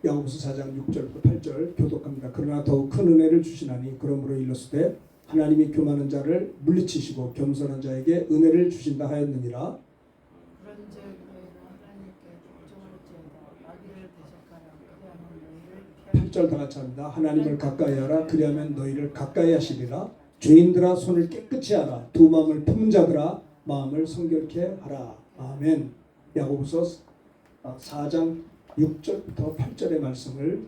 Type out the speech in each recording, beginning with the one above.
야고보서 4장 6절부터 8절 교독합니다. 그러나 더욱 큰 은혜를 주시나니 그러므로 일렀으되 하나님이 교만한 자를 물리치시고 겸손한 자에게 은혜를 주신다 하였느니라. 그런즉 너희는 하나님께 복종할지어다 마귀를 대적하라 그리하면 너희를 8절 다 같이 합니다. 하나님을 가까이 하라 그리하면 너희를 가까이 하시리라. 죄인들아 손을 깨끗이 하라. 두 마음을 품은 자들아 마음을 성결케 하라. 아멘. 야고보서 4장 6절부터 8절의 말씀을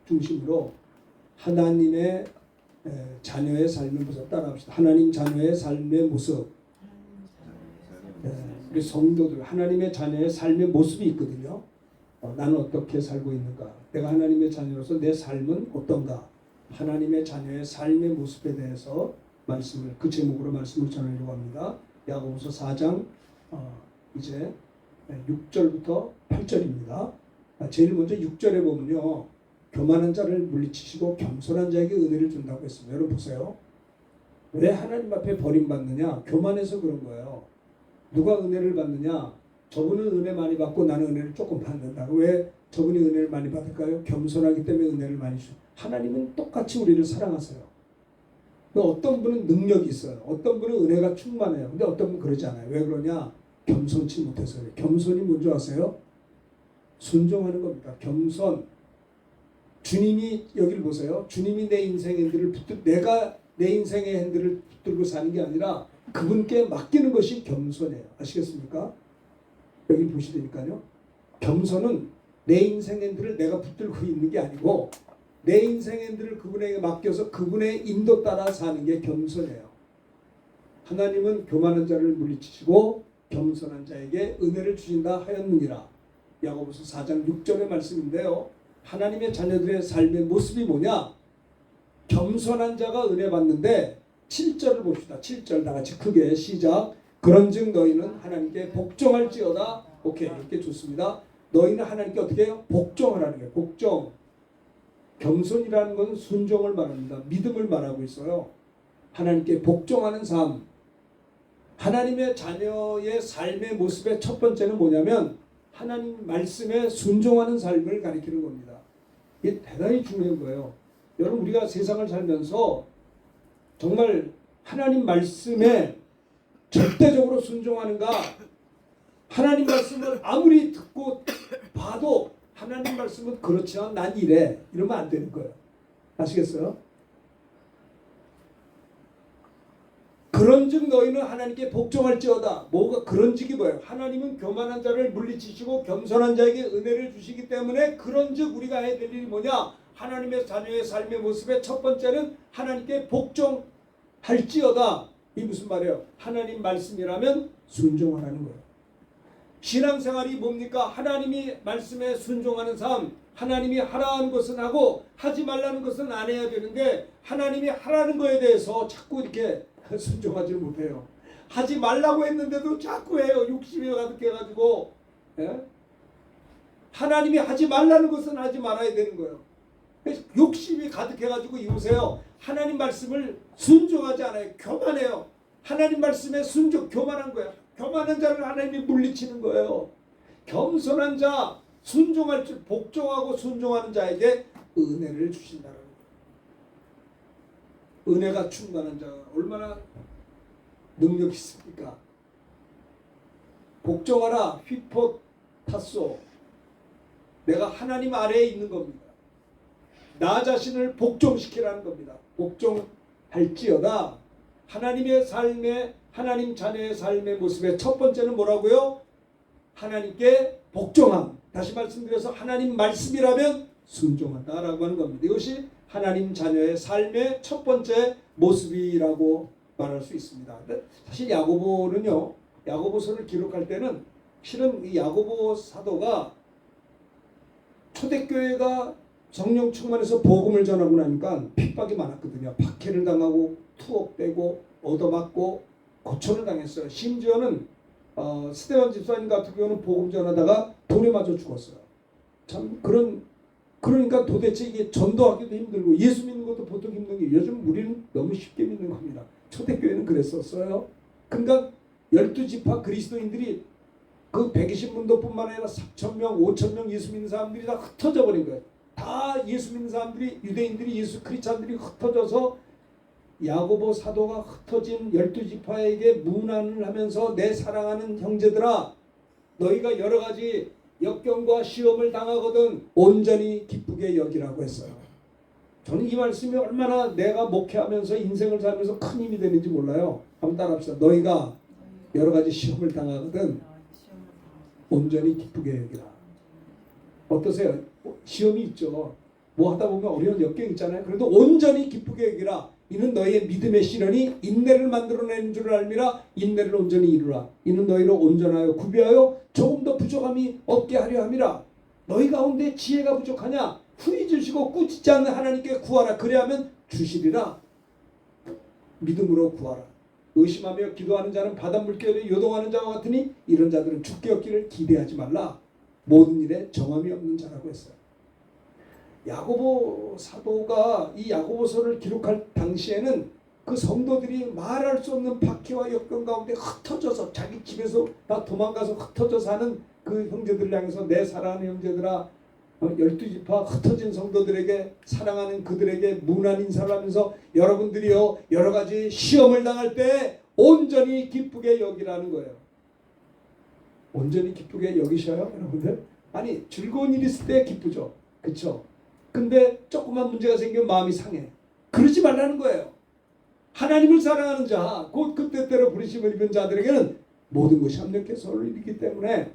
중심으로 하나님의 자녀의 삶의 모습 따라합시다. 하나님 자녀의 삶의 모습. 우리 성도들 하나님의 자녀의 삶의 모습이 있거든요. 나는 어떻게 살고 있는가? 내가 하나님의 자녀로서 내 삶은 어떤가? 하나님의 자녀의 삶의 모습에 대해서 말씀을 그 제목으로 말씀을 전하려고 합니다. 야고보서 4장 이제 6절부터 8절입니다. 제일 먼저 6절에 보면요. 교만한 자를 물리치시고 겸손한 자에게 은혜를 준다고 했습니다. 여러분 보세요. 왜 하나님 앞에 버림받느냐? 교만해서 그런 거예요. 누가 은혜를 받느냐? 저분은 은혜 많이 받고 나는 은혜를 조금 받는다. 왜 저분이 은혜를 많이 받을까요? 겸손하기 때문에 은혜를 많이 주죠. 하나님은 똑같이 우리를 사랑하세요. 어떤 분은 능력이 있어요. 어떤 분은 은혜가 충만해요. 근데 어떤 분은 그러지 않아요. 왜 그러냐? 겸손치 못해서요. 겸손이 뭔지 아세요? 순종하는 겁니다. 겸손. 주님이 여기를 보세요. 주님이 내 인생의 핸들을 내가 내 인생의 핸들을 붙들고 사는 게 아니라 그분께 맡기는 것이 겸손이에요. 아시겠습니까? 여기 보시니까요. 겸손은 내 인생 핸들을 내가 붙들고 있는 게 아니고 내 인생 핸들을 그분에게 맡겨서 그분의 인도 따라 사는 게 겸손이에요. 하나님은 교만한 자를 물리치시고 겸손한 자에게 은혜를 주신다 하였느니라. 야고보서 4장 6절의 말씀인데요. 하나님의 자녀들의 삶의 모습이 뭐냐? 겸손한 자가 은혜 받는데 7절을 봅시다. 7절 다 같이 크게 시작. 그런즉 너희는 하나님께 복종할지어다. 오케이, 이렇게 좋습니다. 너희는 하나님께 어떻게 해요? 복종하라는 거예요. 복종. 겸손이라는 것은 순종을 말합니다. 믿음을 말하고 있어요. 하나님께 복종하는 삶. 하나님의 자녀의 삶의 모습의 첫 번째는 뭐냐면 하나님 말씀에 순종하는 삶을 가리키는 겁니다. 이게 대단히 중요한 거예요. 여러분 우리가 세상을 살면서 정말 하나님 말씀에 절대적으로 순종하는가? 하나님 말씀을 아무리 듣고 봐도 하나님 말씀은 그렇지 않아 난 이래 이러면 안 되는 거예요. 아시겠어요? 그런즉 너희는 하나님께 복종할지어다. 뭐가 그런즉이 뭐예요? 하나님은 교만한 자를 물리치시고 겸손한 자에게 은혜를 주시기 때문에 그런즉 우리가 해야 될 일이 뭐냐? 하나님의 자녀의 삶의 모습의 첫 번째는 하나님께 복종할지어다. 이 무슨 말이에요? 하나님 말씀이라면 순종하라는 거예요. 신앙생활이 뭡니까? 하나님이 말씀에 순종하는 삶. 하나님이 하라는 것은 하고 하지 말라는 것은 안 해야 되는데 하나님이 하라는 거에 대해서 자꾸 이렇게 순종하지 못해요. 하지 말라고 했는데도 자꾸 해요. 욕심이 가득해가지고. 예? 하나님이 하지 말라는 것은 하지 말아야 되는 거예요. 욕심이 가득해가지고 이보세요. 하나님 말씀을 순종하지 않아요. 교만해요. 하나님 말씀에 순종, 교만한 거야. 교만한 자를 하나님이 물리치는 거예요. 겸손한 자, 순종할 줄 복종하고 순종하는 자에게 은혜를 주신다는 거예요. 은혜가 충만한 자가 얼마나 능력이 있습니까? 복종하라 휘포타소. 내가 하나님 아래에 있는 겁니다. 나 자신을 복종시키라는 겁니다. 복종할지어다. 하나님의 삶의 하나님 자녀의 삶의 모습의 첫 번째는 뭐라고요? 하나님께 복종함. 다시 말씀드려서 하나님 말씀이라면 순종한다라고 하는 겁니다. 이것이 하나님 자녀의 삶의 첫 번째 모습이라고 말할 수 있습니다. 근데 사실 야고보는요. 야고보서를 기록할 때는 실은 이 야고보 사도가 초대교회가 성령 충만해서 복음을 전하고 나니까 핍박이 많았거든요. 박해를 당하고 투옥되고 얻어맞고 고초를 당했어요. 심지어는 스데반 집사님 같은 경우는 복음 전하다가 돌에 맞아 죽었어요. 참 그러니까 도대체 이게 전도하기도 힘들고 예수 믿는 것도 보통 힘든 게 요즘 우리는 너무 쉽게 믿는 겁니다. 초대교회는 그랬었어요. 그러니까 12지파 그리스도인들이 그 120문도뿐만 아니라 3,000명, 5,000명 예수 믿는 사람들이 다 흩어져 버린 거예요. 다 예수 믿는 사람들이, 유대인들이, 예수 크리스찬들이 흩어져서 야고보 사도가 흩어진 12지파에게 문안을 하면서 내 사랑하는 형제들아, 너희가 여러 가지 역경과 시험을 당하거든 온전히 기쁘게 여기라고 했어요. 저는 이 말씀이 얼마나 내가 목회하면서 인생을 살면서 큰 힘이 되는지 몰라요. 한번 따라합시다. 너희가 여러 가지 시험을 당하거든 온전히 기쁘게 여기라. 어떠세요? 시험이 있죠. 뭐 하다 보면 어려운 역경이 있잖아요. 그래도 온전히 기쁘게 여기라. 이는 너희의 믿음의 시련이 인내를 만들어내는 줄 알미라. 인내를 온전히 이루라. 이는 너희를 온전하여 구비하여 조금 더 부족함이 없게 하려 함이라. 너희 가운데 지혜가 부족하냐? 후히 주시고 꾸짖지 않는 하나님께 구하라. 그래야면 주시리라. 믿음으로 구하라. 의심하며 기도하는 자는 바닷물결에 요동하는 자와 같으니 이런 자들은 죽게 얻기를 기대하지 말라. 모든 일에 정함이 없는 자라고 했어요. 야고보 사도가 이 야고보서를 기록할 당시에는 그 성도들이 말할 수 없는 박해와 역경 가운데 흩어져서 자기 집에서 다 도망가서 흩어져 사는 그 형제들을 향해서 내 사랑하는 형제들아, 12지파 흩어진 성도들에게, 사랑하는 그들에게 문안 인사를 하면서 여러분들이요 여러 가지 시험을 당할 때 온전히 기쁘게 여기라는 거예요. 온전히 기쁘게 여기셔요 여러분들? 아니 즐거운 일 있을 때 기쁘죠. 그렇죠? 근데 조그만 문제가 생기면 마음이 상해. 그러지 말라는 거예요. 하나님을 사랑하는 자, 곧 그때때로 부르심을 입은 자들에게는 모든 것이 합력해 서로를 이루기 때문에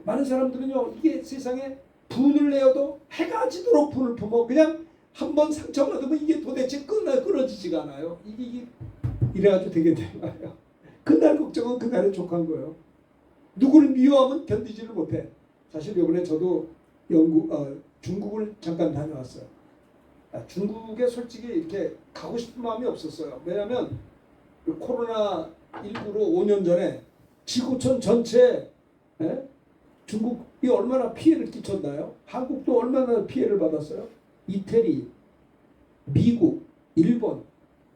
많은 사람들은요 이게 세상에 분을 내어도 해가 지도록 분을 품어 그냥 한번 상처받으면 이게 도대체 끊어지지가 않아요. 이게 이래가지고 되겠는 거예요. 그날 걱정은 그날에 족한 거예요. 누구를 미워하면 견디지를 못해. 사실 이번에 저도 중국을 잠깐 다녀왔어요. 중국에 솔직히 이렇게 가고 싶은 마음이 없었어요. 왜냐하면 코로나19로 5년 전에 지구촌 전체 중국이 얼마나 피해를 끼쳤나요? 한국도 얼마나 피해를 받았어요? 이태리, 미국,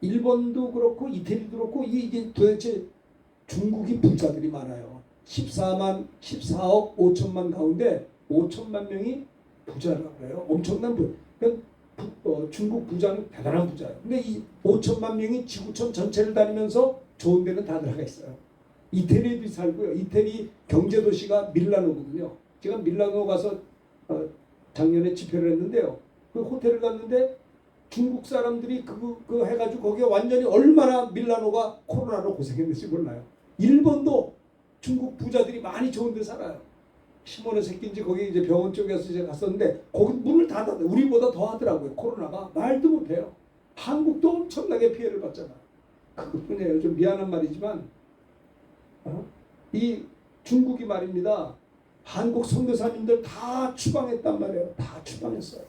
일본도 그렇고 이태리도 그렇고 이게 도대체 중국이 부자들이 많아요. 14억 5천만 가운데 5천만 명이 부자라고 해요. 엄청난 그러니까 중국 부자는 대단한 부자예요. 근데 이 5천만 명이 지구촌 전체를 다니면서 좋은 데는 다 들어가 있어요. 이태리도 살고요. 이태리 경제도시가 밀라노거든요. 제가 밀라노 가서 작년에 집회를 했는데요. 그 호텔을 갔는데 중국 사람들이 그거 해가지고 거기에 완전히 얼마나 밀라노가 코로나로 고생했는지 몰라요. 일본도 중국 부자들이 많이 좋은 데 살아요. 시몬의 새끼인지 거기 이제 병원 쪽에서 이제 갔었는데 거기 문을 다 닫아. 우리보다 더 하더라고요. 코로나가 말도 못해요. 한국도 엄청나게 피해를 받잖아. 그것뿐이에요. 좀 미안한 말이지만 이 중국이 말입니다. 한국 선교사님들 다 추방했단 말이에요. 다 추방했어요.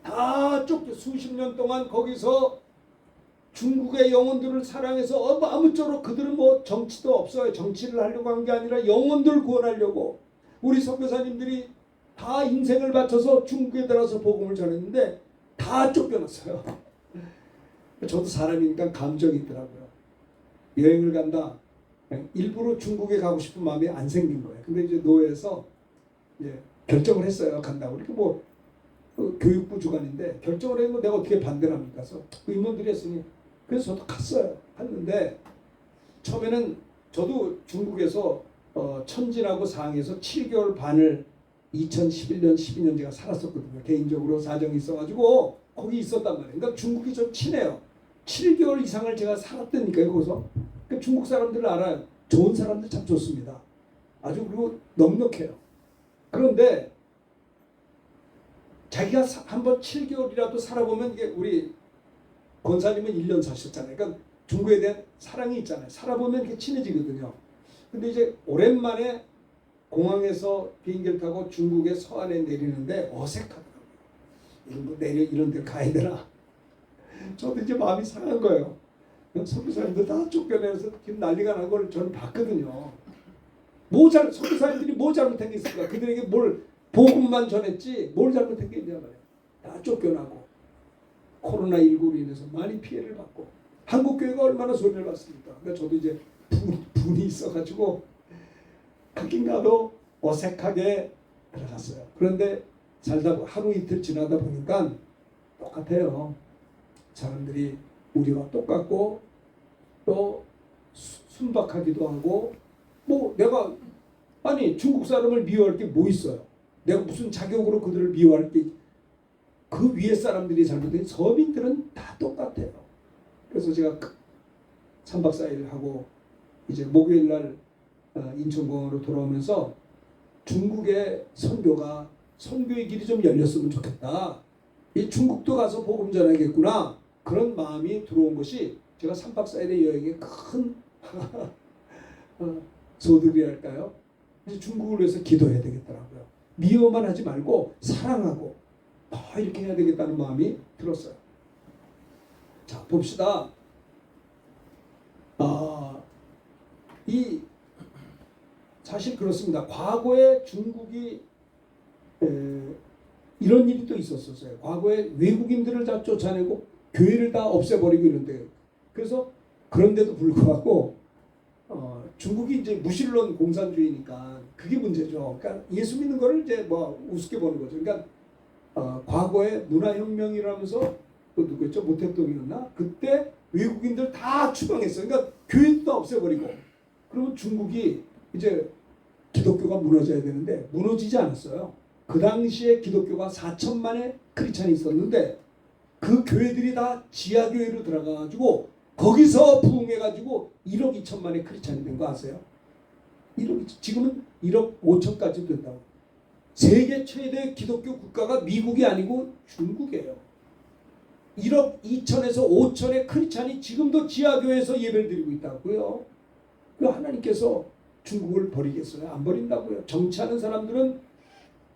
다 쫓겨 수십 년 동안 거기서 중국의 영혼들을 사랑해서 아무쪼록 그들은 뭐 정치도 없어요. 정치를 하려고 한 게 아니라 영혼들 구원하려고 우리 선교사님들이 다 인생을 바쳐서 중국에 들어서 복음을 전했는데 다 쫓겨났어요. 저도 사람이니까 감정이 있더라고요. 여행을 간다. 일부러 중국에 가고 싶은 마음이 안 생긴 거예요. 근데 이제 노회에서 이제 결정을 했어요. 간다고. 이렇게 뭐 교육부 주관인데 결정을 했는데 내가 어떻게 반대를 합니까? 그래서 의원들이 했으니 그래서 저도 갔어요. 갔는데 처음에는 저도 중국에서 천진하고 상해에서 7개월 반을 2011년, 12년 제가 살았었거든요. 개인적으로 사정이 있어가지고 거기 있었단 말이에요. 그러니까 중국이 좀 친해요. 7개월 이상을 제가 살았다니까요. 거기서. 그러니까 중국 사람들을 알아요. 좋은 사람들 참 좋습니다. 아주 그리고 넉넉해요. 그런데 자기가 한번 7개월이라도 살아보면 이게 우리 권사님은 1년 사셨잖아요. 그러니까 중국에 대한 사랑이 있잖아요. 살아보면 이렇게 친해지거든요. 근데 이제 오랜만에 공항에서 비행기를 타고 중국의 서안에 내리는데 어색하더라고요. 이런 데 가야 되나? 저도 이제 마음이 상한 거예요. 선교사님들 다 쫓겨내서 지금 난리가 난 걸 저는 봤거든요. 선교사님들이 뭐 잘못한 게 있을까? 그들에게 뭘 복음만 전했지 뭘 잘못한 게 있냐 말이에요. 다 쫓겨나고 코로나19로 인해서 많이 피해를 받고 한국교회가 얼마나 손해를 봤습니까? 그러니까 저도 이제 분이 있어가지고 가긴 가도 어색하게 들어갔어요. 그런데 살다 하루 이틀 지나다 보니까 똑같아요. 사람들이 우리와 똑같고 또 순박하기도 하고 뭐 내가 아니 중국 사람을 미워할 게 뭐 있어요? 내가 무슨 자격으로 그들을 미워할 게 그 위에 사람들이 잘못된 서민들은 다 똑같아요. 그래서 제가 3박 4일 하고 이제 목요일 날 인천공항으로 돌아오면서 중국의 선교의 길이 좀 열렸으면 좋겠다. 이 중국도 가서 복음 전하겠구나. 그런 마음이 들어온 것이 제가 3박 4일의 여행의 큰 소득이랄까요? 중국을 위해서 기도해야 되겠더라고요. 미워만 하지 말고 사랑하고 이렇게 해야 되겠다는 마음이 들었어요. 자, 봅시다. 사실 그렇습니다. 과거에 중국이 이런 일이 또 있었어요. 과거에 외국인들을 다 쫓아내고 교회를 다 없애버리고 이런데 그래서 그런데도 불구하고 중국이 이제 무신론 공산주의니까 그게 문제죠. 그러니까 예수 믿는 거를 이제 뭐 우습게 보는 거죠. 그러니까 과거에 문화혁명이라면서 또 누구였죠? 모택동이었나? 그때 외국인들 다 추방했어요. 그러니까 교회도 다 없애버리고 그러면 중국이 이제 기독교가 무너져야 되는데 무너지지 않았어요. 그 당시에 기독교가 4천만의 크리스찬이 있었는데 그 교회들이 다 지하교회로 들어가가지고 거기서 부흥해가지고 1억 2천만의 크리스찬이 된 거 아세요? 지금은 1억 5천까지 된다고. 세계 최대 기독교 국가가 미국이 아니고 중국이에요. 1억 2천에서 5천의 크리스찬이 지금도 지하교회에서 예배를 드리고 있다고요. 그 하나님께서 중국을 버리겠어요? 안 버린다고요. 정치하는 사람들은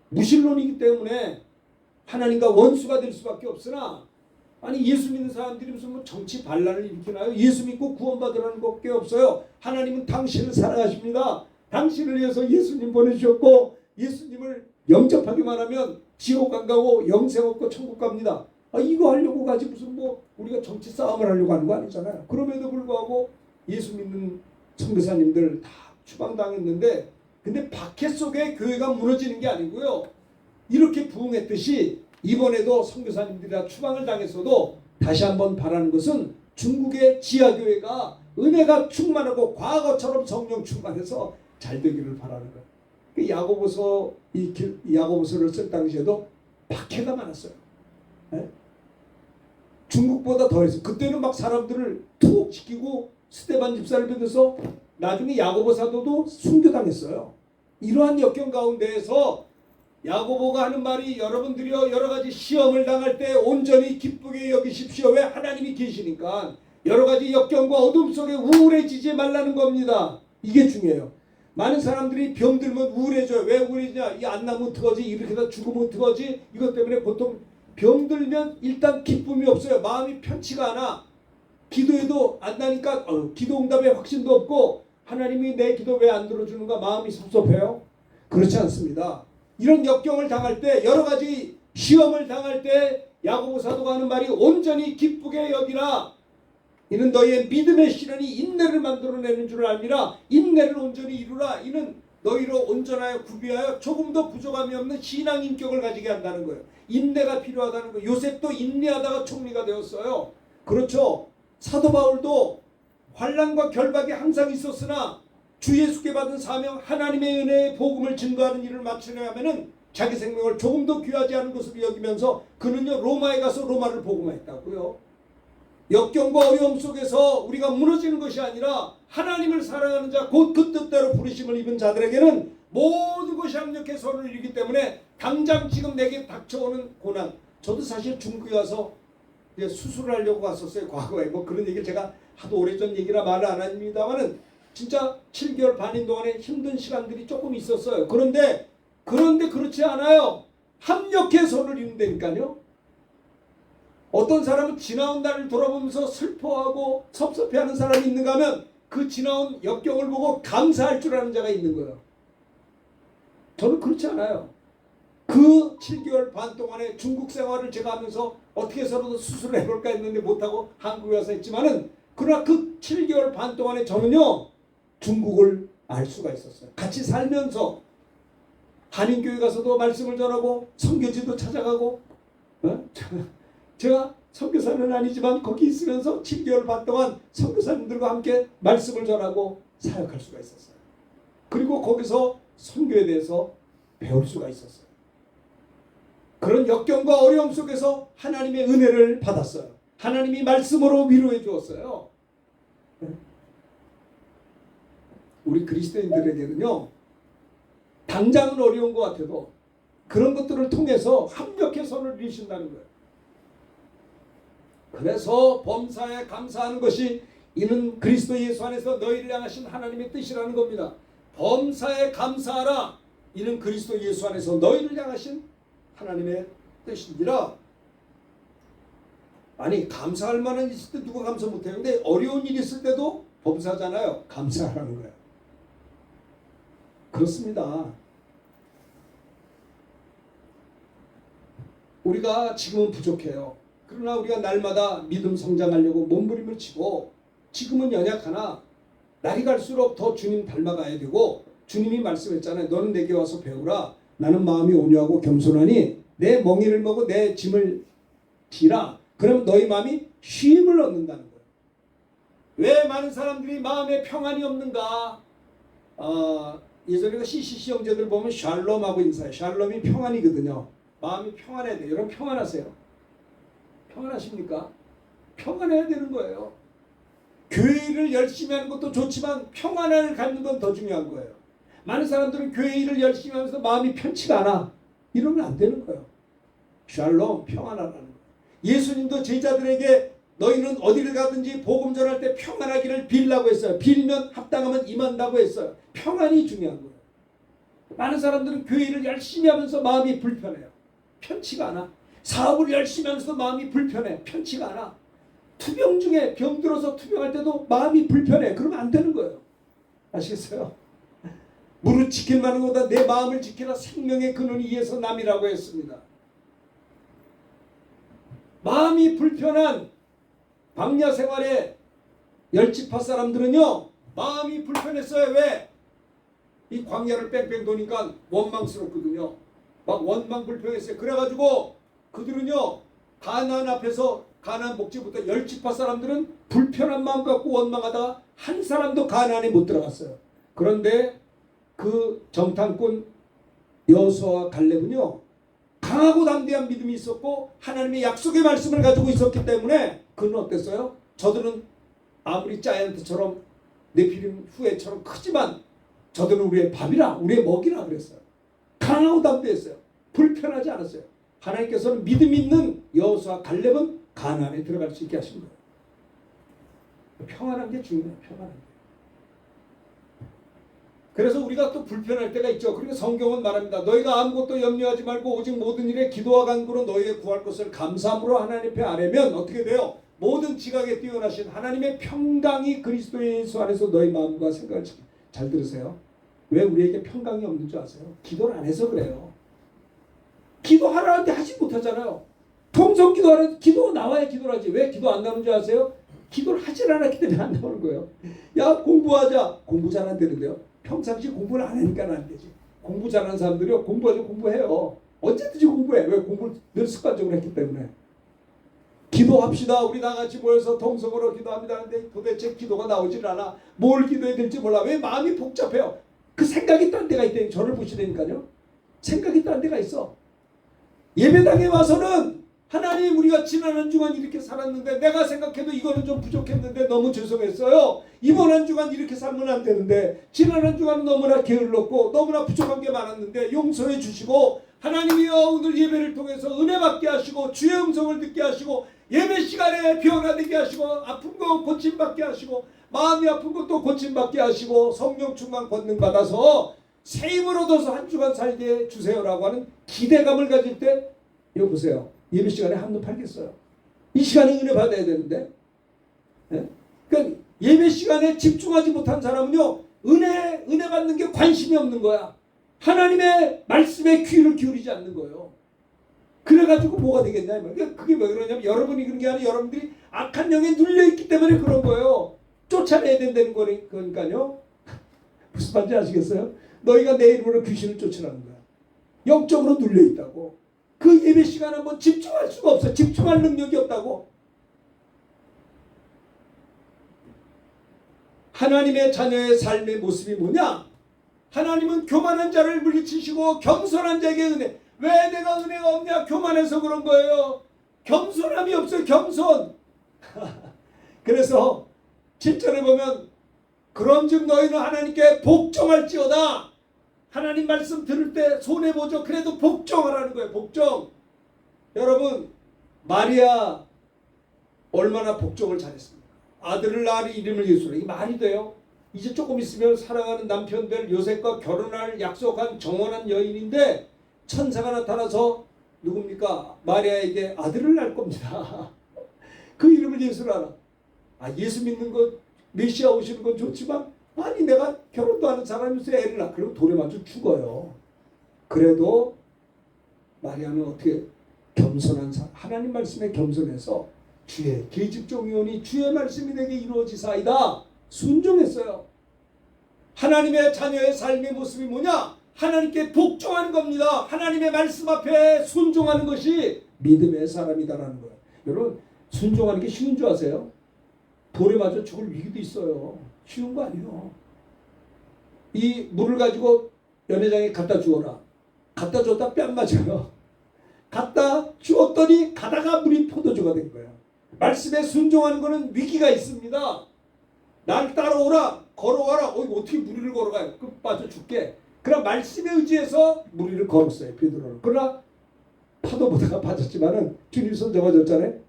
무신론이기 때문에 하나님과 원수가 될 수밖에 없으나 아니 예수 믿는 사람들이 무슨 뭐 정치 반란을 일으키나요? 예수 믿고 구원받으라는 것밖에 없어요. 하나님은 당신을 사랑하십니다. 당신을 위해서 예수님 보내주셨고 예수님을 영접하기만 하면 지옥 안 가고 영생 얻고 천국 갑니다. 이거 하려고 가지 무슨 뭐 우리가 정치 싸움을 하려고 하는 거 아니잖아요. 그럼에도 불구하고 예수 믿는 선교사님들 다 추방당했는데 근데 박해 속에 교회가 무너지는 게 아니고요. 이렇게 부흥했듯이 이번에도 선교사님들이 다 추방을 당했어도 다시 한번 바라는 것은 중국의 지하교회가 은혜가 충만하고 과거처럼 성령 충만해서 잘 되기를 바라는 거예요. 그 야고보서를 쓸 당시에도 박해가 많았어요. 네? 중국보다 더했어요. 그때는 막 사람들을 투옥시키고 스데반 집사를 비롯해서 나중에 야고보 사도도 순교당했어요. 이러한 역경 가운데에서 야고보가 하는 말이 여러분들이요 여러 가지 시험을 당할 때 온전히 기쁘게 여기십시오. 왜? 하나님이 계시니까. 여러 가지 역경과 어둠 속에 우울해지지 말라는 겁니다. 이게 중요해요. 많은 사람들이 병들면 우울해져요. 왜 우울해지냐? 이 안 나면 어떡하지? 이렇게 다 죽으면 어떡하지? 이것 때문에 보통 병들면 일단 기쁨이 없어요. 마음이 편치가 않아. 기도해도 안 나니까 기도 응답에 확신도 없고 하나님이 내 기도 왜 안 들어주는가 마음이 섭섭해요. 그렇지 않습니다. 이런 역경을 당할 때 여러 가지 시험을 당할 때 야고보 사도가 하는 말이 온전히 기쁘게 여기라. 이는 너희의 믿음의 시련이 인내를 만들어내는 줄 알미라. 인내를 온전히 이루라. 이는 너희로 온전하여 구비하여 조금도 부족함이 없는 신앙 인격을 가지게 한다는 거예요. 인내가 필요하다는 거예요. 요셉도 인내하다가 총리가 되었어요. 그렇죠. 사도 바울도 환난과 결박이 항상 있었으나 주 예수께 받은 사명 하나님의 은혜의 복음을 증거하는 일을 마치려 하면은 자기 생명을 조금도 귀하지 않은 것으로 여기면서 그는요 로마에 가서 로마를 복음화했다고요. 역경과 어려움 속에서 우리가 무너지는 것이 아니라 하나님을 사랑하는 자 곧 그 뜻대로 부르심을 입은 자들에게는 모든 것이 합력해 선을 이루기 때문에 당장 지금 내게 닥쳐오는 고난. 저도 사실 중국에 와서 이제 수술을 하려고 왔었어요. 과거에 뭐 그런 얘기를 제가 하도 오래전 얘기라 말을 안 합니다만은 진짜 7개월 반인 동안에 힘든 시간들이 조금 있었어요. 그런데 그렇지 않아요. 합력해 선을 이룬다니까요. 어떤 사람은 지나온 날을 돌아보면서 슬퍼하고 섭섭해하는 사람이 있는가 하면 그 지나온 역경을 보고 감사할 줄 아는 자가 있는 거예요. 저는 그렇지 않아요. 그 7개월 반 동안의 중국 생활을 제가 하면서 어떻게 해서라도 수술을 해볼까 했는데 못하고 한국에 와서 했지만은 그러나 그 7개월 반 동안에 저는요 중국을 알 수가 있었어요. 같이 살면서 한인교회 가서도 말씀을 전하고 선교지도 찾아가고 제가 선교사는 아니지만 거기 있으면서 7개월 반 동안 선교사님들과 함께 말씀을 전하고 사역할 수가 있었어요. 그리고 거기서 선교에 대해서 배울 수가 있었어요. 그런 역경과 어려움 속에서 하나님의 은혜를 받았어요. 하나님이 말씀으로 위로해 주었어요. 우리 그리스도인들에게는요, 당장은 어려운 것 같아도 그런 것들을 통해서 합력해 선을 이루신다는 거예요. 그래서 범사에 감사하는 것이 이는 그리스도 예수 안에서 너희를 향하신 하나님의 뜻이라는 겁니다. 범사에 감사하라. 이는 그리스도 예수 안에서 너희를 향하신 하나님의 뜻이니라. 아니, 감사할 만한 일 있을 때 누가 감사 못해요? 근데 어려운 일 있을 때도 범사잖아요. 감사하라는 거예요. 그렇습니다. 우리가 지금은 부족해요. 그러나 우리가 날마다 믿음 성장하려고 몸부림을 치고 지금은 연약하나 날이 갈수록 더 주님 닮아가야 되고, 주님이 말씀했잖아요. 너는 내게 와서 배우라. 나는 마음이 온유하고 겸손하니 내 멍에를 먹고 내 짐을 지라. 그러면 너희 마음이 쉼을 얻는다는 거예요. 왜 많은 사람들이 마음에 평안이 없는가? 예전에 그 CCC 형제들 보면 샬롬하고 인사해요. 샬롬이 평안이거든요. 마음이 평안해야 돼요. 여러분 평안하세요? 평안하십니까? 평안해야 되는 거예요. 교회 일을 열심히 하는 것도 좋지만 평안을 갖는 건 더 중요한 거예요. 많은 사람들은 교회 일을 열심히 하면서 마음이 편치가 않아. 이러면 안 되는 거예요. 샬롬, 평안하라는 거예요. 예수님도 제자들에게 너희는 어디를 가든지 복음 전할 때 평안하기를 빌라고 했어요. 빌면 합당하면 임한다고 했어요. 평안이 중요한 거예요. 많은 사람들은 교회 일을 열심히 하면서 마음이 불편해요. 편치가 않아. 사업을 열심히 하면서 마음이 불편해. 편치가 않아. 투병 중에 병들어서 투병할 때도 마음이 불편해. 그러면 안 되는 거예요. 아시겠어요? 무릇 지킬 만한 것보다 내 마음을 지키라. 생명의 근원이 이에서 남이라고 했습니다. 마음이 불편한 광야 생활에 열지파 사람들은요, 마음이 불편했어요. 왜? 이 광야를 뺑뺑 도니까 원망스럽거든요. 막 원망 불평했어요. 그래가지고 그들은요, 가나안 앞에서 가나안 목지부터 열지파 사람들은 불편한 마음 갖고 원망하다가 한 사람도 가나안에 못 들어갔어요. 그런데 그 정탐꾼 여호수아와 갈렙은요, 강하고 담대한 믿음이 있었고 하나님의 약속의 말씀을 가지고 있었기 때문에 그는 어땠어요? 저들은 아무리 자이언트처럼 네피림 후예처럼 크지만 저들은 우리의 밥이라, 우리의 먹이라 그랬어요. 강하고 담대했어요. 불편하지 않았어요. 하나님께서는 믿음 있는 여호수아 갈렙은 가나안에 들어갈 수 있게 하신 거예요. 평안한 게 중요해요. 평안한 게. 그래서 우리가 또 불편할 때가 있죠. 그리고 성경은 말합니다. 너희가 아무것도 염려하지 말고 오직 모든 일에 기도와 간구로 너희의 구할 것을 감사함으로 하나님 앞에 아뢰면 어떻게 돼요? 모든 지각에 뛰어나신 하나님의 평강이 그리스도 예수 안에서 너희 마음과 생각을 잘 들으세요. 왜 우리에게 평강이 없는 줄 아세요? 기도를 안 해서 그래요. 기도하라는데 하지 못하잖아요. 통성 기도하라는데 기도가 나와야 기도를 하지. 왜 기도 안 나오는 줄 아세요? 기도를 하질 않았기 때문에 안 나오는 거예요. 야, 공부하자. 공부 잘 안 되는데요. 평상시 공부를 안 하니까 안 되지. 공부 잘하는 사람들이요, 공부하자 공부해요. 언제든지 공부해. 왜? 공부를 늘 습관적으로 했기 때문에. 기도합시다. 우리 다 같이 모여서 통성으로 기도합니다. 하는데 도대체 기도가 나오질 않아. 뭘 기도해야 될지 몰라. 왜? 마음이 복잡해요. 그 생각이 딴 데가 있다니. 저를 보시라니까요. 생각이 딴 데가 있어. 예배당에 와서는 하나님, 우리가 지난 한 주간 이렇게 살았는데 내가 생각해도 이거는 좀 부족했는데 너무 죄송했어요. 이번 한 주간 이렇게 살면 안 되는데 지난 한 주간은 너무나 게을렀고 너무나 부족한 게 많았는데 용서해 주시고, 하나님이여 오늘 예배를 통해서 은혜 받게 하시고 주의 음성을 듣게 하시고 예배 시간에 변화되게 하시고 아픈 거 고침받게 하시고 마음이 아픈 것도 고침받게 하시고 성령 충만 권능 받아서 새 힘을 얻어서 한 주간 살게 주세요라고 하는 기대감을 가질 때, 이거 보세요. 예배 시간에 한눈 팔겠어요. 이 시간에 은혜 받아야 되는데. 예? 그러니까 예배 시간에 집중하지 못한 사람은요, 은혜 받는 게 관심이 없는 거야. 하나님의 말씀에 귀를 기울이지 않는 거예요. 그래가지고 뭐가 되겠냐. 그러니까 그게 왜 그러냐면 여러분이 그런 게 아니라 여러분들이 악한 영에 눌려있기 때문에 그런 거예요. 쫓아내야 된다는 거니까요. 무슨 말인지 아시겠어요? 너희가 내 이름으로 귀신을 쫓으라는 거야. 영적으로 눌려 있다고. 그 예배 시간 한번 집중할 수가 없어. 집중할 능력이 없다고. 하나님의 자녀의 삶의 모습이 뭐냐? 하나님은 교만한 자를 물리치시고 겸손한 자에게 은혜. 왜 내가 은혜가 없냐? 교만해서 그런 거예요. 겸손함이 없어요. 겸손. 그래서 7절에 보면 그런즉 너희는 하나님께 복종할지어다. 하나님 말씀 들을 때 손해보죠. 그래도 복종하라는 거예요. 복종. 여러분, 마리아 얼마나 복종을 잘했습니까? 아들을 낳으리 이름을 예수로. 이게 말이 돼요? 이제 조금 있으면 사랑하는 남편 될 요셉과 결혼할 약속한 정원한 여인인데 천사가 나타나서 누굽니까? 마리아에게 아들을 낳을 겁니다. 그 이름을 예수로 하라. 아, 예수 믿는 것, 메시아 오시는 건 좋지만 아니 내가 결혼도 하는 사람이면서 애를 낳고 그러면 돌에 맞춰 죽어요. 그래도 마리아는 어떻게 겸손한 사람, 하나님 말씀에 겸손해서 주의 계집종이오니 주의 말씀이 내게 이루어지사이다. 순종했어요. 하나님의 자녀의 삶의 모습이 뭐냐? 하나님께 복종하는 겁니다. 하나님의 말씀 앞에 순종하는 것이 믿음의 사람이다라는 거예요. 여러분, 순종하는 게 쉬운 줄 아세요? 돌에 맞아 죽을 위기도 있어요. 쉬운 거 아니에요. 이 물을 가지고 연회장에 갖다 주어라. 갖다 줬다 뺨 맞아요. 갖다 주었더니 가다가 물이 포도주가 된 거예요. 말씀에 순종하는 거는 위기가 있습니다. 날 따라오라. 걸어와라. 이거 어떻게 무리를 걸어가요? 그 빠져 죽게. 그러나 말씀에 의지해서 무리를 걸었어요. 베드로는. 그러나 파도 보다가 빠졌지만은 주님 손 잡아줬잖아요.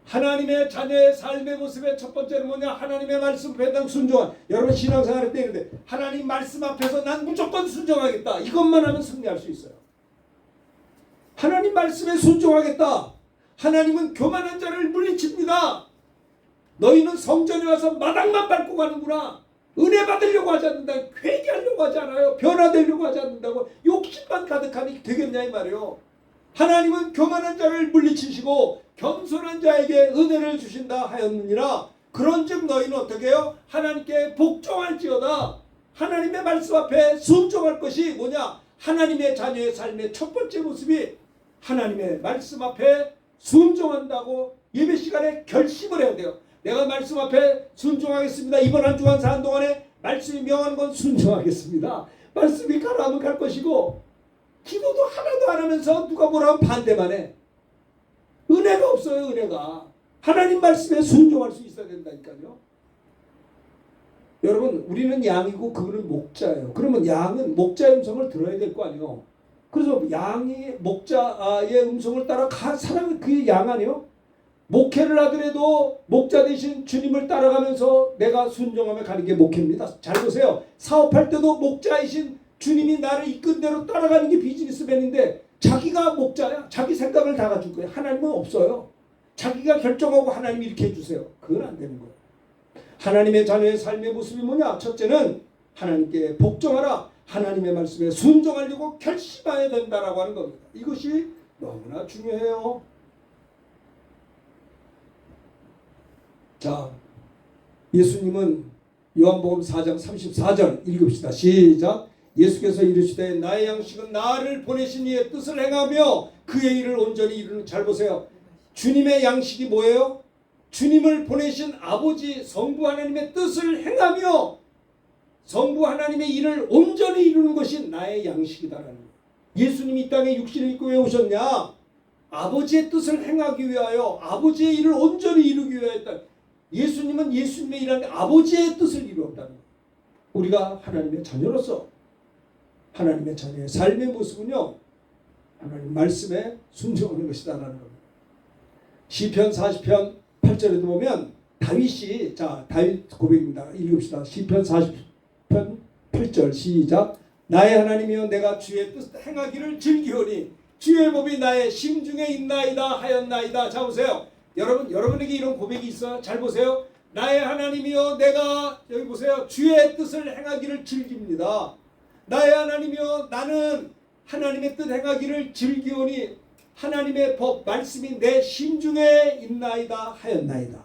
하나님의 자녀의 삶의 모습의 첫 번째는 뭐냐? 하나님의 말씀 배당 순종한. 여러분 신앙생활 할 때 이런데 하나님 말씀 앞에서 난 무조건 순종하겠다. 이것만 하면 승리할 수 있어요. 하나님 말씀에 순종하겠다. 하나님은 교만한 자를 물리칩니다. 너희는 성전에 와서 마당만 밟고 가는구나. 은혜 받으려고 하지 않는다. 회개하려고 하지 않아요. 변화되려고 하지 않는다고. 욕심만 가득하니 되겠냐 이 말이에요. 하나님은 교만한 자를 물리치시고 겸손한 자에게 은혜를 주신다 하였느니라. 그런즉 너희는 어떻게 해요? 하나님께 복종할지어다. 하나님의 말씀 앞에 순종할 것이 뭐냐? 하나님의 자녀의 삶의 첫 번째 모습이 하나님의 말씀 앞에 순종한다고 예배 시간에 결심을 해야 돼요. 내가 말씀 앞에 순종하겠습니다. 이번 한 주간 사는 동안에 말씀이 명하는 건 순종하겠습니다. 말씀이 가라 하면 갈 것이고 기도도 하나도 안 하면서 누가 뭐라 하면 반대만 해. 은혜가 없어요. 은혜가. 하나님 말씀에 순종할 수 있어야 된다니까요. 여러분 우리는 양이고 그분은 목자예요. 그러면 양은 목자의 음성을 들어야 될 거 아니에요. 그래서 양이 목자의 음성을 따라 사람은 그게 양 아니에요? 목회를 하더라도 목자 대신 주님을 따라가면서 내가 순종하며 가는 게 목회입니다. 잘 보세요. 사업할 때도 목자이신 주님이 나를 이끈 대로 따라가는 게 비즈니스맨인데 자기가 목자야. 자기 생각을 다 가질 거예요. 하나님은 없어요. 자기가 결정하고 하나님이 이렇게 해주세요. 그건 안 되는 거예요. 하나님의 자녀의 삶의 모습이 뭐냐? 첫째는 하나님께 복종하라. 하나님의 말씀에 순종하려고 결심해야 된다라고 하는 겁니다. 이것이 너무나 중요해요. 자, 예수님은 요한복음 4장 34절 읽읍시다. 시작. 예수께서 이르시되 나의 양식은 나를 보내신 이의 뜻을 행하며 그의 일을 온전히 이루는. 잘 보세요. 주님의 양식이 뭐예요? 주님을 보내신 아버지 성부 하나님의 뜻을 행하며 성부 하나님의 일을 온전히 이루는 것이 나의 양식이다라는 거예요. 예수님이 이 땅에 육신을 입고 왜 오셨냐? 아버지의 뜻을 행하기 위하여 아버지의 일을 온전히 이루기 위하여 했다. 예수님은 예수님의 일하는 아버지의 뜻을 이루었다는 거예요. 우리가 하나님의 자녀로서 하나님의 자녀의 삶의 모습은요, 하나님 말씀에 순종하는 것이다라는 겁니다. 시편 40편 8절에도 보면 다윗이, 자 다윗 고백입니다. 읽읍시다. 시편 40편 8절 시작. 나의 하나님이여 내가 주의 뜻 행하기를 즐기오니 주의 법이 나의 심중에 있나이다 하였나이다. 자 보세요. 여러분에게 이런 고백이 있어요. 잘 보세요. 나의 하나님이여 내가, 여기 보세요, 주의 뜻을 행하기를 즐깁니다. 나의 하나님이여 나는 하나님의 뜻 행하기를 즐기오니 하나님의 법 말씀이 내 심중에 있나이다 하였나이다.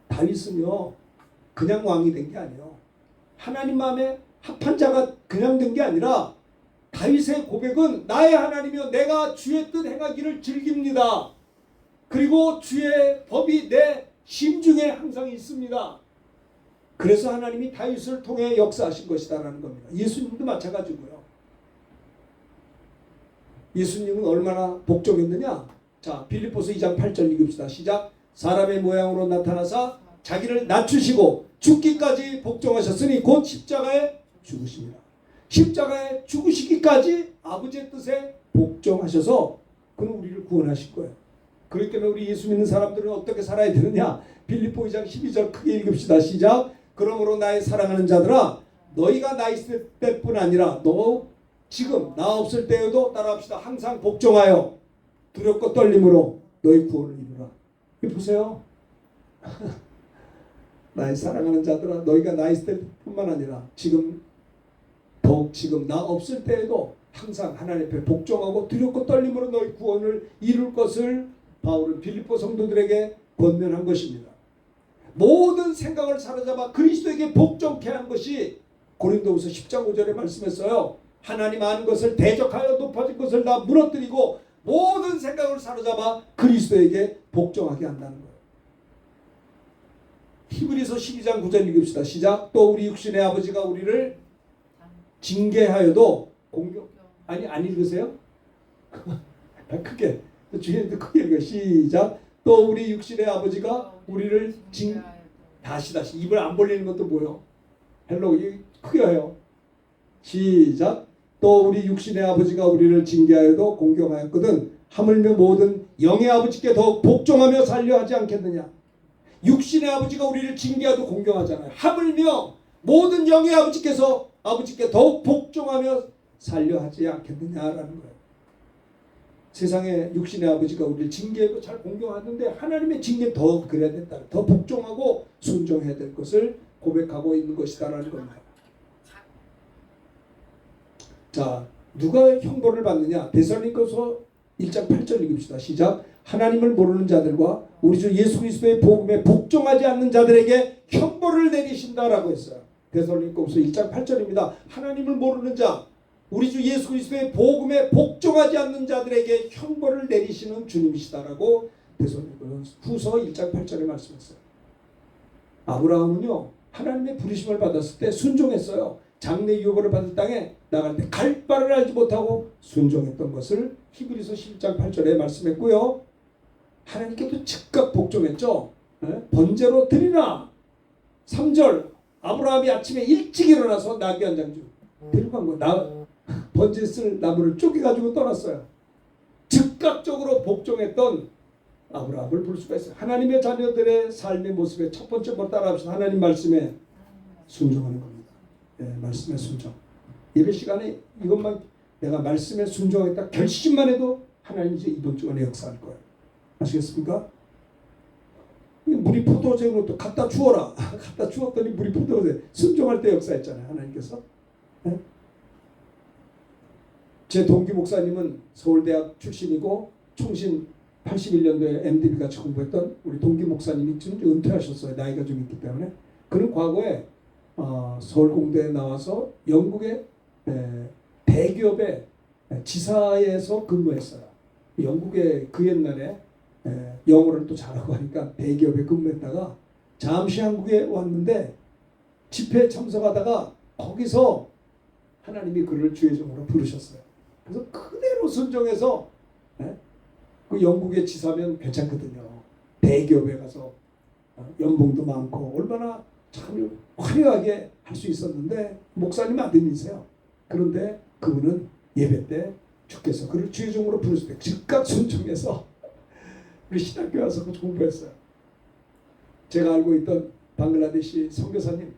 다윗은요 그냥 왕이 된 게 아니에요. 하나님 마음에 합한 자가 그냥 된 게 아니라 다윗의 고백은 나의 하나님이여 내가 주의 뜻 행하기를 즐깁니다. 그리고 주의 법이 내 심중에 항상 있습니다. 그래서 하나님이 다윗을 통해 역사하신 것이다라는 겁니다. 예수님도 마찬가지고요. 예수님은 얼마나 복종했느냐? 자, 빌립보서 2장 8절 읽읍시다. 시작. 사람의 모양으로 나타나사 자기를 낮추시고 죽기까지 복종하셨으니 곧 십자가에 죽으십니다. 십자가에 죽으시기까지 아버지의 뜻에 복종하셔서 그는 우리를 구원하실 거예요. 그렇기 때문에 우리 예수 믿는 사람들은 어떻게 살아야 되느냐? 빌립보 2장 12절 크게 읽읍시다. 시작. 그러므로 나의 사랑하는 자들아 너희가 나 있을 때뿐 아니라 너 지금 나 없을 때에도 따라합시다. 항상 복종하여 두렵고 떨림으로 너희 구원을 이루라. 보세요. 나의 사랑하는 자들아 너희가 나 있을 때뿐만 아니라 지금 더욱 지금 나 없을 때에도 항상 하나님 앞에 복종하고 두렵고 떨림으로 너희 구원을 이룰 것을 바울은 빌립보 성도들에게 권면한 것입니다. 모든 생각을 사로잡아 그리스도에게 복종케 한 것이 고린도후서 10장 5절에 말씀했어요. 하나님 아는 것을 대적하여 높아진 것을 다 무너뜨리고 모든 생각을 사로잡아 그리스도에게 복종하게 한다는 거예요. 히브리서 12장 9절 읽읍시다. 시작. 또 우리 육신의 아버지가 우리를 징계하여도 공경 안 읽으세요? 크게 주인도 크게 읽어. 시작. 또 우리 육신의 아버지가 우리를 다시 입을 안 벌리는 것도 뭐요? 헬로 크게 해요. 시작. 또 우리 육신의 아버지가 우리를 징계하여도 공경하였거든 하물며 모든 영의 아버지께 더욱 복종하며 살려 하지 않겠느냐. 육신의 아버지가 우리를 징계하도 공경하잖아요. 하물며 모든 영의 아버지께 더욱 복종하며 살려 하지 않겠느냐라는 거예요. 세상에 육신의 아버지가 우리를 징계하고 잘 공경하는데 하나님의 징계 더 그래야 된다. 더 복종하고 순종해야 될 것을 고백하고 있는 것이다라는 겁니다. 자, 누가 형벌을 받느냐? 데살로니가서 1장 8절 읽읍시다. 시작. 하나님을 모르는 자들과 우리 주 예수 그리스도의 복음에 복종하지 않는 자들에게 형벌을 내리신다라고 했어요. 데살로니가서 1장 8절입니다. 하나님을 모르는 자, 우리 주 예수 그리스도의 복음에 복종하지 않는 자들에게 형벌을 내리시는 주님이시다라고 데살로니가서 후서 1장 8절에 말씀했어요. 아브라함은요 하나님의 부르심을 받았을 때 순종했어요. 장래 유업을 받을 땅에 나갈 때 갈 바를 알지 못하고 순종했던 것을 히브리서 11장 8절에 말씀했고요. 하나님께도 즉각 복종했죠. 번제로 드리나. 3절 아브라함이 아침에 일찍 일어나서 나귀 한 장주 데리고 간 거예요. 번제 쓸 나무를 쪼개가지고 떠났어요. 즉각적으로 복종했던 아브라함을 볼 수가 있어요. 하나님의 자녀들의 삶의 모습의 첫 번째 뭐 따라합시다. 하나님 말씀에 순종하는 겁니다. 말씀에 순종. 예배 시간에 이것만 내가 말씀에 순종하겠다 결심만 해도 하나님 이제 이번 주간에 역사할 거예요. 아시겠습니까? 물이 포도주로 또 갖다 주어라. 갖다 주었더니 물이 포도주 순종할 때 역사했잖아요. 하나님께서. 네? 제 동기 목사님은 서울대학 출신이고 총신 81년도에 MDB 같이 공부했던 우리 동기 목사님이 지금 은퇴하셨어요. 나이가 좀 있기 때문에. 그는 과거에 서울공대에 나와서 영국의 대기업의 지사에서 근무했어요. 영국에 그 옛날에 영어를 또 잘하고 하니까 대기업에 근무했다가 잠시 한국에 왔는데 집회에 참석하다가 거기서 하나님이 그를 주의 종으로 부르셨어요. 그래서 그대로 순종해서 그 영국의 지사면 괜찮거든요. 대기업에 가서 연봉도 많고 얼마나 참 화려하게 할 수 있었는데 목사님 아드님이세요. 그런데 그분은 예배 때 주께서 그를 주의 종으로 부르실 때 즉각 순종해서 우리 신학교에 와서 공부했어요. 제가 알고 있던 방글라데시 선교사님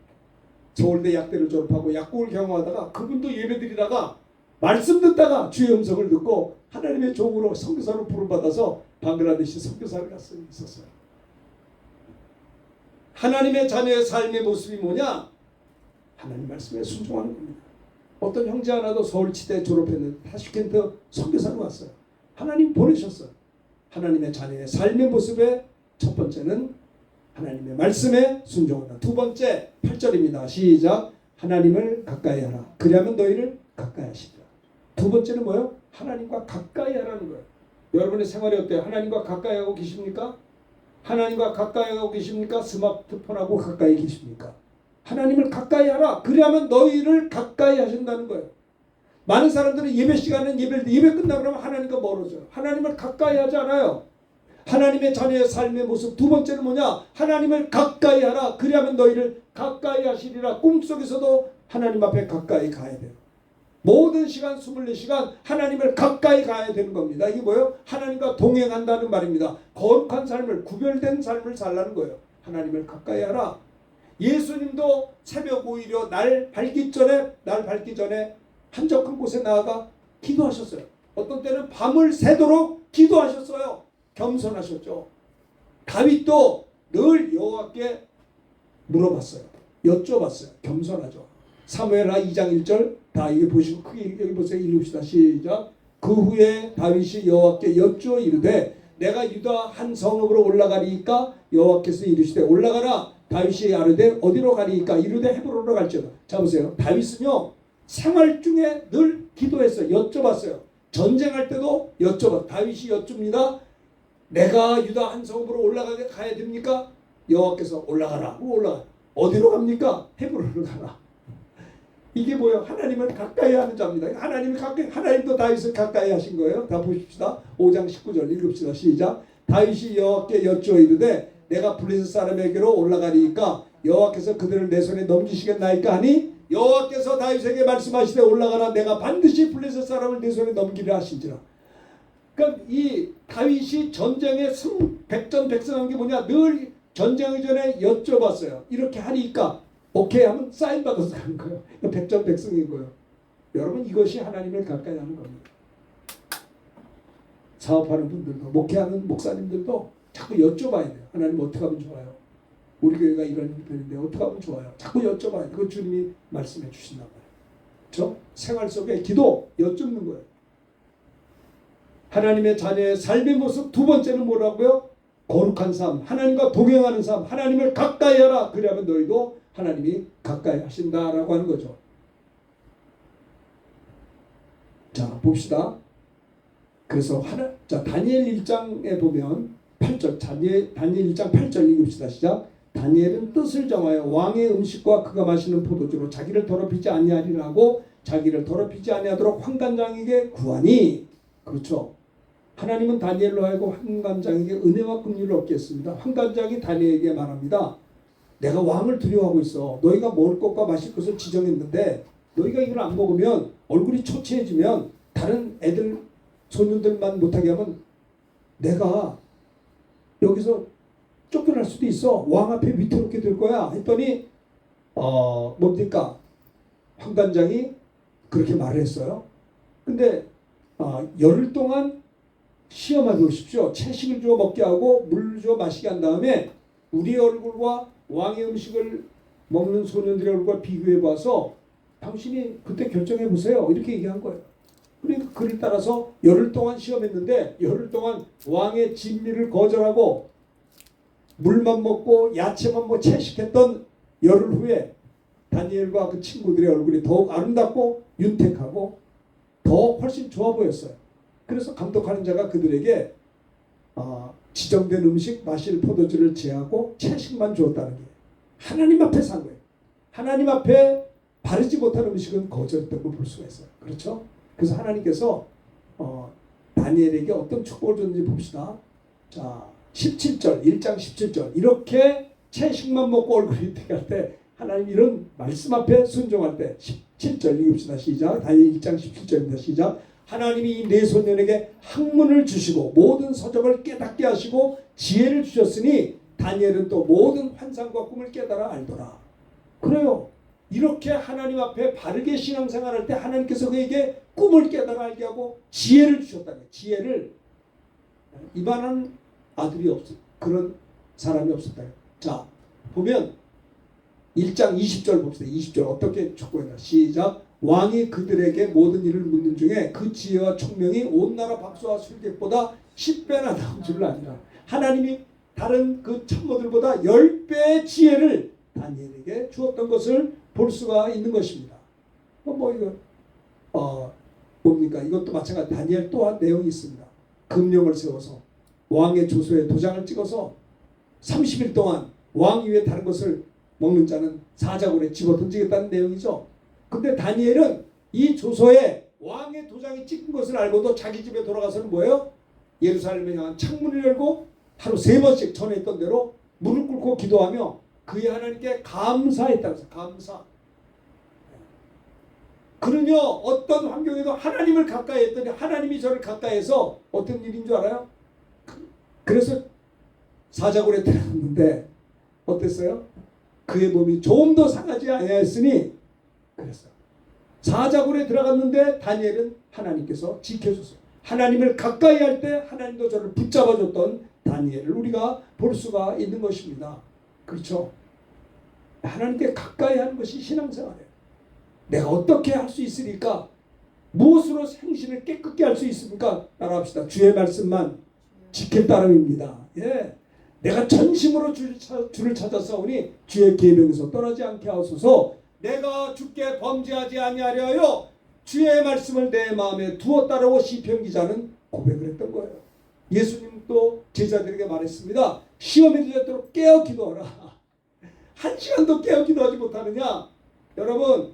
서울대 약대를 졸업하고 약국을 경영하다가 그분도 예배 드리다가 말씀 듣다가 주의 음성을 듣고 하나님의 종으로 선교사로 부름받아서 방글라데시 선교사를 갔었어요. 하나님의 자녀의 삶의 모습이 뭐냐? 하나님 말씀에 순종하는 겁니다. 어떤 형제 하나도 서울치대 졸업했는데 타슈켄트 선교사로 왔어요. 하나님 보내셨어요. 하나님의 자녀의 삶의 모습의 첫 번째는 하나님의 말씀에 순종한다. 두 번째 8절입니다. 시작. 하나님을 가까이 하라. 그리하면 너희를 가까이 하시리라. 두 번째는 뭐예요? 하나님과 가까이 하라는 거예요. 여러분의 생활이 어때요? 하나님과 가까이 하고 계십니까? 하나님과 가까이 하고 계십니까? 스마트폰하고 가까이 계십니까? 하나님을 가까이 하라. 그래야만 너희를 가까이 하신다는 거예요. 많은 사람들은 예배 시간은 예배 끝나고 나면 하나님과 멀어져요. 하나님을 가까이 하지 않아요. 하나님의 자녀의 삶의 모습. 두 번째는 뭐냐? 하나님을 가까이 하라. 그래야만 너희를 가까이 하시리라. 꿈속에서도 하나님 앞에 가까이 가야 돼요. 모든 시간 24시간 하나님을 가까이 가야 되는 겁니다. 이게 뭐예요? 하나님과 동행한다는 말입니다. 거룩한 삶을, 구별된 삶을 살라는 거예요. 하나님을 가까이 하라. 예수님도 새벽 오히려 날 밝기 전에 한적한 곳에 나아가 기도하셨어요. 어떤 때는 밤을 새도록 기도하셨어요. 겸손하셨죠. 다윗도 늘 여호와께 물어봤어요. 여쭤봤어요. 겸손하죠. 사무엘하 2장 1절 다 이게 보시고 크게 여기 보세요. 읽읍시다. 시작. 그 후에 다윗이 여호와께 여쭈어 이르되 내가 유다 한 성읍으로 올라가리이까 여호와께서 이르시되 올라가라. 다윗이 아르되 어디로 가리이까 이르되 헤브론으로 갈지어다. 자 보세요. 다윗은요 생활 중에 늘 기도했어요. 여쭤봤어요. 전쟁할 때도 여쭤봤어요. 다윗이 여쭙니다. 내가 유다 한 성읍으로 가야 됩니까? 여호와께서 올라가라. 올라가. 어디로 갑니까? 헤브론으로 가라. 이게 뭐예요? 하나님을 가까이 하는 자입니다. 하나님도 다윗을 가까이 하신 거예요. 다 보십시다. 5장 19절 읽읍시다. 시작. 다윗이 여호와께 여쭈어 이르되 내가 블레셋 사람에게로 올라가리이까 여호와께서 그들을 내 손에 넘기시겠나이까 하니 여호와께서 다윗에게 말씀하시되 올라가라. 내가 반드시 블레셋 사람을 내 손에 넘기려 하신지라. 그러니까 이 다윗이 전쟁에 백전백승한 게 뭐냐? 늘 전쟁 전에 여쭤봤어요. 이렇게 하니까 오케이 하면 사인 받아서 가는 거예요. 백전백승인 거예요. 여러분 이것이 하나님을 가까이 하는 겁니다. 사업하는 분들도 목회하는 목사님들도 자꾸 여쭤봐야 돼요. 하나님 어떻게 하면 좋아요? 우리 교회가 이런 편인데 어떻게 하면 좋아요? 자꾸 여쭤봐야 돼요. 그거 주님이 말씀해 주신단 말이에요. 그렇죠? 생활 속에 기도 여쭙는 거예요. 하나님의 자녀의 삶의 모습. 두 번째는 뭐라고요? 거룩한 삶, 하나님과 동행하는 삶, 하나님을 가까이 하라. 그래야만 너희도 하나님이 가까이 하신다라고 하는 거죠. 자 봅시다. 그래서 다니엘 1장에 보면 8절 다니엘 1장 8절 읽읍시다. 시작. 다니엘은 뜻을 정하여 왕의 음식과 그가 마시는 포도주로 자기를 더럽히지 아니하리라 하고 자기를 더럽히지 아니하도록 환관장에게 구하니. 그렇죠. 하나님은 다니엘로 하여금 환관장에게 은혜와 긍휼을 얻게 했습니다. 환관장이 다니엘에게 말합니다. 내가 왕을 두려워하고 있어. 너희가 먹을 것과 마실 것을 지정했는데 너희가 이걸 안 먹으면 얼굴이 초췌해지면 다른 애들 소년들만 못하게 하면 내가 여기서 쫓겨날 수도 있어. 왕 앞에 위태롭게 될 거야. 했더니 뭡니까? 환관장이 그렇게 말을 했어요. 근데 열흘 동안 시험해 보십시오. 채식을 주어 먹게 하고 물 주어 마시게 한 다음에 우리의 얼굴과 왕의 음식을 먹는 소년들의 얼굴과 비교해 봐서 당신이 그때 결정해 보세요. 이렇게 얘기한 거예요. 그러니까 그를 따라서 열흘 동안 시험했는데 열흘 동안 왕의 진미를 거절하고 물만 먹고 야채만 먹고 채식했던 열흘 후에 다니엘과 그 친구들의 얼굴이 더욱 아름답고 윤택하고 더 훨씬 좋아 보였어요. 그래서 감독하는 자가 그들에게 지정된 음식 마실 포도주를 제하고 채식만 주었다는 게 하나님 앞에 산 거예요. 하나님 앞에 바르지 못한 음식은 거절했던 걸 볼 수가 있어요. 그렇죠? 그래서 하나님께서 다니엘에게 어떤 축복을 줬는지 봅시다. 자 17절 1장 17절 이렇게 채식만 먹고 얼굴이 태갈 때 하나님 이런 말씀 앞에 순종할 때 17절 읽읍시다. 시작. 다니엘 1장 17절입니다. 시작. 하나님이 이 네 소년에게 학문을 주시고 모든 서적을 깨닫게 하시고 지혜를 주셨으니 다니엘은 또 모든 환상과 꿈을 깨달아 알더라. 그래요. 이렇게 하나님 앞에 바르게 신앙생활할 때 하나님께서 그에게 꿈을 깨달아 알게 하고 지혜를 주셨다는 거예요. 지혜를 이만한 아들이 없어. 그런 사람이 없었다. 자 보면 1장 20절 봅시다. 20절 어떻게 축복했나. 시작. 왕이 그들에게 모든 일을 묻는 중에 그 지혜와 총명이 온 나라 박수와 술객보다 10배나 나온 줄 아니라. 하나님이 다른 그 참모들보다 10배의 지혜를 다니엘에게 주었던 것을 볼 수가 있는 것입니다. 뭡니까? 이것도 마찬가지. 다니엘 또한 내용이 있습니다. 금령을 세워서 왕의 조서에 도장을 찍어서 30일 동안 왕 이외에 다른 것을 먹는 자는 사자굴에 집어 던지겠다는 내용이죠. 근데 다니엘은 이 조서에 왕의 도장이 찍힌 것을 알고도 자기 집에 돌아가서는 뭐예요? 예루살렘을 향한 창문을 열고 하루 3번씩 전에 했던 대로 무릎 꿇고 기도하며 그의 하나님께 감사했다고 해서 감사. 그는요 어떤 환경에도 하나님을 가까이 했더니 하나님이 저를 가까이 해서 어떤 일인 줄 알아요? 그래서 사자굴에 들어갔는데 어땠어요? 그의 몸이 좀 더 상하지 아니하였으니 그랬어요. 사자굴에 들어갔는데 다니엘은 하나님께서 지켜줬어요. 하나님을 가까이 할 때 하나님도 저를 붙잡아줬던 다니엘을 우리가 볼 수가 있는 것입니다. 그렇죠? 하나님께 가까이 하는 것이 신앙생활이에요. 내가 어떻게 할 수 있으니까 무엇으로 생신을 깨끗게 할 수 있습니까? 따라합시다. 주의 말씀만 지킬 따름입니다. 예. 내가 전심으로 주를 찾아서오니 주의 계명에서 떠나지 않게 하소서. 내가 주께 범죄하지 아니하려 하여 주의 말씀을 내 마음에 두었다라고 시편 기자는 고백을 했던 거예요. 예수님도 제자들에게 말했습니다. 시험에 들도록 깨어 기도하라. 1시간도 깨어 기도하지 못하느냐? 여러분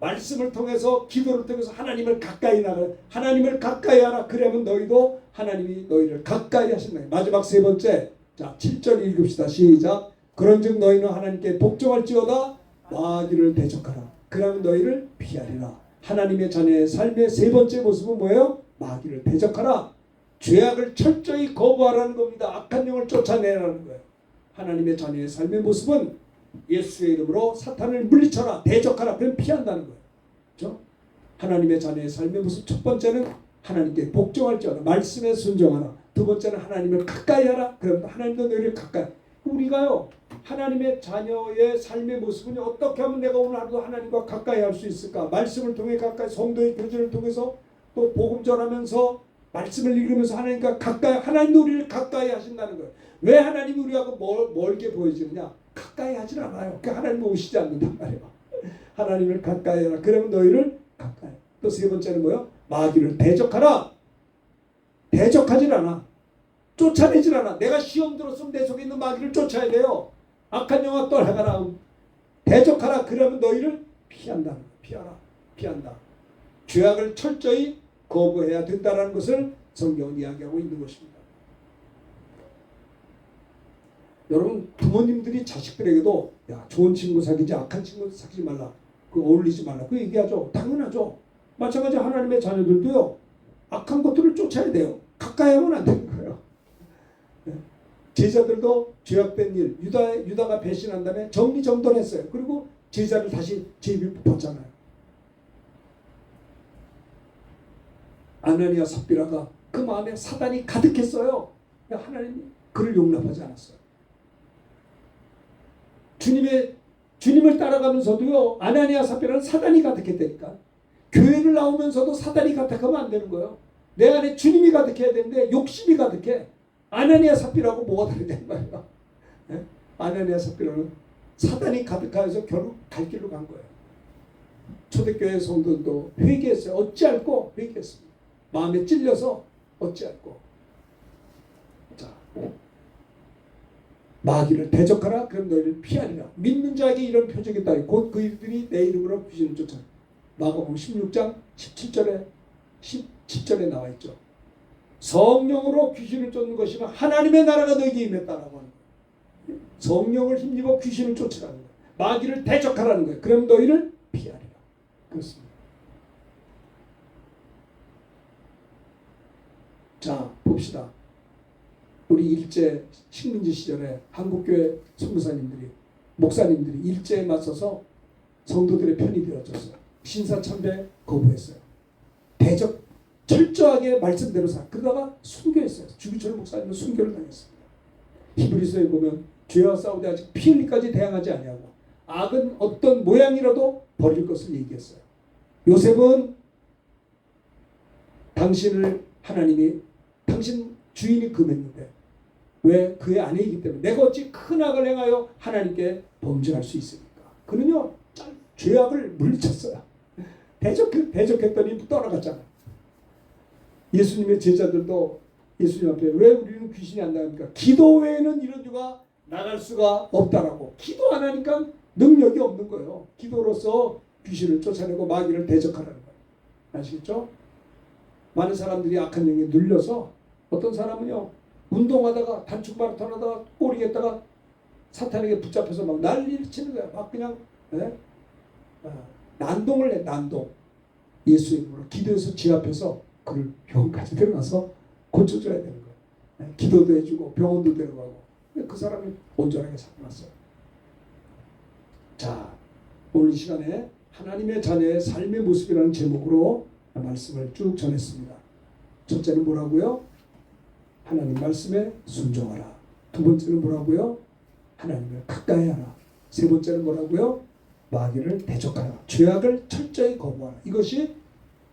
말씀을 통해서 기도를 통해서 하나님을 가까이 나가 하나님을 가까이 하라. 그러면 너희도 하나님이 너희를 가까이 하신다. 마지막 3번째 자 7절 읽읍시다. 시작. 그런즉 너희는 하나님께 복종할지어다 마귀를 대적하라. 그러면 너희를 피하리라. 하나님의 자녀의 삶의 3번째 모습은 뭐예요? 마귀를 대적하라. 죄악을 철저히 거부하라는 겁니다. 악한 영을 쫓아내라는 거예요. 하나님의 자녀의 삶의 모습은 예수의 이름으로 사탄을 물리쳐라. 대적하라. 그럼 피한다는 거예요. 그렇죠? 하나님의 자녀의 삶의 모습 첫 번째는 하나님께 복종할지어다. 말씀에 순종하라. 두 번째는 하나님을 가까이 하라. 그럼 하나님도 너희를 가까이. 우리가요 하나님의 자녀의 삶의 모습은 어떻게 하면 내가 오늘 하루도 하나님과 가까이 할 수 있을까? 말씀을 통해 가까이 성도의 교제를 통해서 또 복음 전하면서 말씀을 읽으면서 하나님과 가까이 하나님도 우리를 가까이 하신다는 거예요. 왜 하나님이 우리하고 멀게 보여지느냐? 가까이 하질 않아요. 그러니까 하나님 오시지 않는단 말이에요. 하나님을 가까이 하라. 그러면 너희를 가까이. 또 3번째는 뭐예요? 마귀를 대적하라. 대적하질 않아. 쫓아내질 않아. 내가 시험 들었으면 내 속에 있는 마귀를 쫓아야 돼요. 악한 영아 떠나가라. 대적하라. 그러면 너희를 피한다. 피하라. 피한다. 죄악을 철저히 거부해야 된다는 것을 성경은 이야기하고 있는 것입니다. 여러분 부모님들이 자식들에게도 야 좋은 친구 사귀지 악한 친구 사귀지 말라. 그 어울리지 말라. 그 얘기하죠. 당연하죠. 마찬가지 하나님의 자녀들도요. 악한 것들을 쫓아야 돼요. 가까이 하면 안 되는 거예요. 제자들도 죄악된 일 유다가 배신한 다음에 정리정돈했어요. 그리고 제자를 다시 제입을 붙였잖아요. 아나니아 삽비라가 그 마음에 사단이 가득했어요. 하나님이 그를 용납하지 않았어요. 주님을 따라가면서도요 아나니아 삽비라는 사단이 가득했다니까. 교회를 나오면서도 사단이 가득하면 안 되는 거예요. 내 안에 주님이 가득해야 되는데 욕심이 가득해. 아나니아 삽비라고 뭐가 다르냐 말이야. 네? 아나니아 삽비라는 사단이 가득하여서 결국 갈 길로 간 거예요. 초대교회 성도들도 회개했어요. 어찌할꼬 회개했습니다. 마음에 찔려서 어찌할꼬. 자, 마귀를 대적하라. 그럼 너희를 피하리라. 믿는 자에게 이런 표적이 있다. 곧 그들이 내 이름으로 귀신을 쫓아내. 마가복음 16장 17절에 나와 있죠. 성령으로 귀신을 쫓는 것이면 하나님의 나라가 너에게 임했다라고 하는 거예요. 성령을 힘입어 귀신을 쫓으라는 거예요. 마귀를 대적하라는 거예요. 그럼 너희를 피하리라. 그렇습니다. 자 봅시다. 우리 일제 식민지 시절에 한국교회 선교사님들이 목사님들이 일제에 맞서서 성도들의 편이 되어줬어요. 신사참배 거부했어요. 대적 철저하게 말씀대로 그러다가 순교했어요. 주기철 목사님은 순교를 당했습니다. 히브리서에 보면 죄와 싸우되 아직 피 흘리까지 대항하지 아니하고 악은 어떤 모양이라도 버릴 것을 얘기했어요. 요셉은 당신을 하나님이 당신 주인이 금했는데 왜 그의 아내이기 때문에 내가 어찌 큰 악을 행하여 하나님께 범죄할 수 있습니까? 그는요 죄악을 물리쳤어요. 대적했더니 떠나갔잖아요. 예수님의 제자들도 예수님 앞에 왜 우리는 귀신이 안 나갑니까? 기도 외에는 이런 유가 나갈 수가 없다라고. 기도 안 하니까 능력이 없는 거예요. 기도로서 귀신을 쫓아내고 마귀를 대적하라는 거예요. 아시겠죠? 많은 사람들이 악한 영에 눌려서 어떤 사람은요 운동하다가 단축 마라톤 하다가 꼬리겠다가 사탄에게 붙잡혀서 막 난리를 치는 거야. 막 그냥 난동을 해. 난동. 예수의 이름으로 기도해서 지 앞에서 그를 병원까지 데려가서 고쳐줘야 되는 거예요. 기도도 해주고 병원도 데려가고. 그 사람이 온전하게 살아났어요. 자, 오늘 이 시간에 하나님의 자녀의 삶의 모습이라는 제목으로 말씀을 쭉 전했습니다. 첫째는 뭐라고요? 하나님 말씀에 순종하라. 두 번째는 뭐라고요? 하나님을 가까이 하라. 세 번째는 뭐라고요? 마귀를 대적하라. 죄악을 철저히 거부하라. 이것이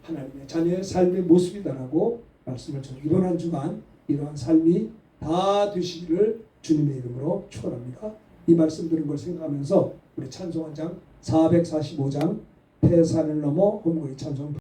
하나님의 자녀의 삶의 모습이다라고 말씀을 전합니다. 이번 한 주간 이러한 삶이 다 되시기를 주님의 이름으로 축원합니다. 이 말씀 들은 걸 생각하면서 우리 찬송 한 장 445장 태산을 넘어 홈구의 찬송